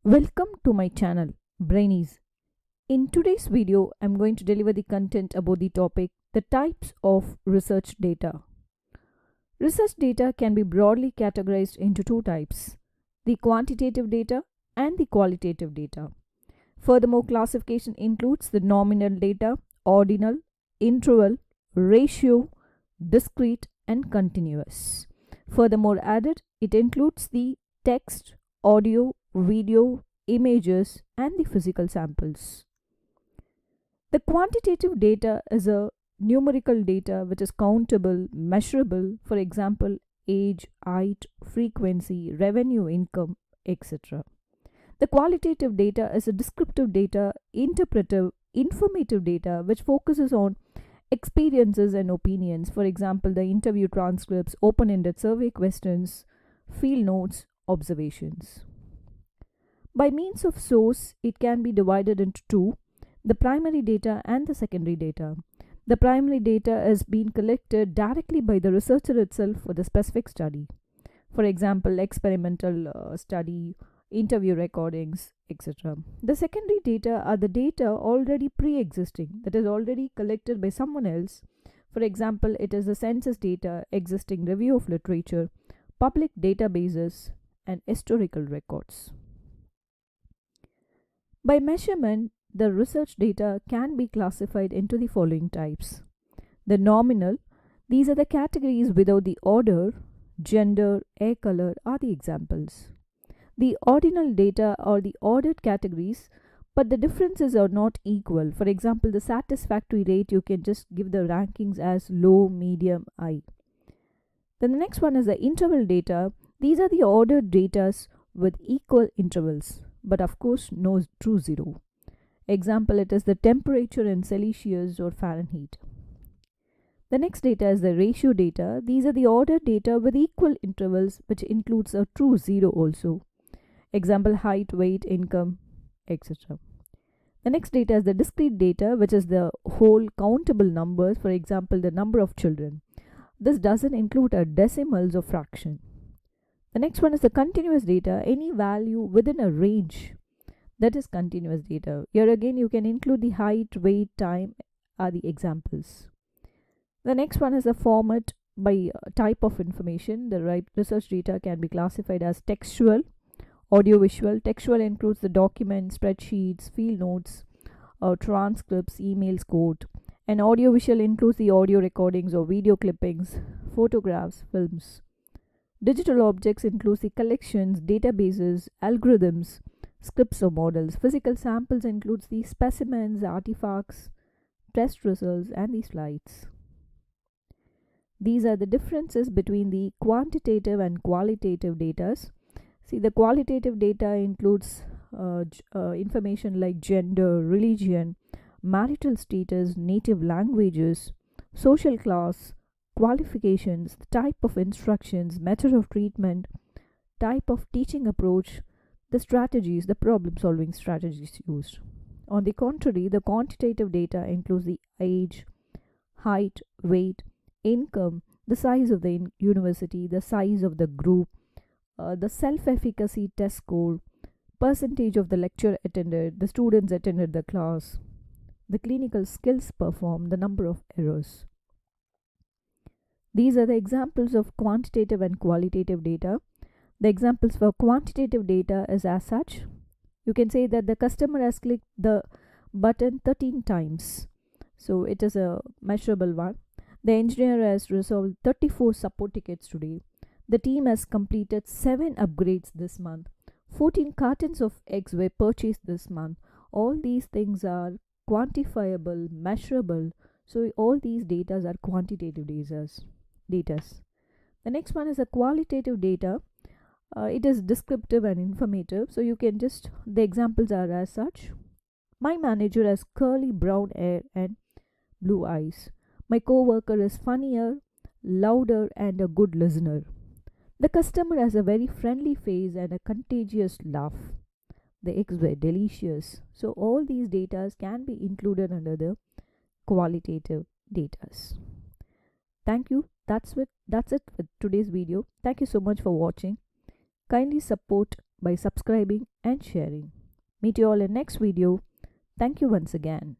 Welcome to my channel, Brainies. In today's video, I'm going to deliver the content about the topic, the types of research data. Research data can be broadly categorized into two types, the quantitative data and the qualitative data. Furthermore, classification includes the nominal data, ordinal, interval, ratio, discrete, and continuous. Furthermore added, it includes the text, audio, video, images, and the physical samples. The quantitative data is a numerical data which is countable, measurable, for example, age, height, frequency, revenue, income, etc. The qualitative data is a descriptive data, interpretive, informative data which focuses on experiences and opinions, for example, the interview transcripts, open ended survey questions, field notes, observations. By means of source, it can be divided into two, the primary data and the secondary data. The primary data is being collected directly by the researcher itself for the specific study. For example, experimental study, interview recordings, etc. The secondary data are the data already pre-existing, that is already collected by someone else. For example, it is the census data, existing review of literature, public databases, and historical records. By measurement, the research data can be classified into the following types. The nominal, these are the categories without the order, gender, hair color are the examples. The ordinal data are the ordered categories, but the differences are not equal. For example, the satisfactory rate, you can just give the rankings as low, medium, high. Then the next one is the interval data. These are the ordered data with equal intervals, but of course no true zero. Example, it is the temperature in Celsius or Fahrenheit. The next data is the ratio data. These are the ordered data with equal intervals, which includes a true zero also. Example, height, weight, income, etc. The next data is the discrete data, which is the whole countable numbers, for example, the number of children. This doesn't include a decimals or fraction. The next one is the continuous data, any value within a range. That is continuous data. Here again, you can include the height, weight, time are the examples. The next one is the format by type of information. The research data can be classified as textual, audiovisual. Textual includes the documents, spreadsheets, field notes, transcripts, emails, code. And audiovisual includes the audio recordings or video clippings, photographs, films. Digital objects includes the collections, databases, algorithms, scripts or models. Physical samples includes the specimens, artifacts, test results, and the slides. These are the differences between the quantitative and qualitative data. See, the qualitative data includes information like gender, religion, marital status, native languages, social class, qualifications, the type of instructions, method of treatment, type of teaching approach, the strategies, the problem solving strategies used. On the contrary, the quantitative data includes the age, height, weight, income, the size of the university, the size of the group, the self-efficacy test score, percentage of the lecture attended, the students attended the class, the clinical skills performed, the number of errors. These are the examples of quantitative and qualitative data. The examples for quantitative data is as such. You can say that the customer has clicked the button 13 times. So it is a measurable one. The engineer has resolved 34 support tickets today. The team has completed 7 upgrades this month. 14 cartons of eggs were purchased this month. All these things are quantifiable, measurable. So all these data are quantitative data. The next one is a qualitative data. It is descriptive and informative. So you can just, the examples are as such. My manager has curly brown hair and blue eyes. My co-worker is funnier, louder, and a good listener. The customer has a very friendly face and a contagious laugh. The eggs were delicious. So all these data can be included under the qualitative data. Thank you. That's it with today's video. Thank you so much for watching. Kindly support by subscribing and sharing. Meet you all in next video. Thank you once again.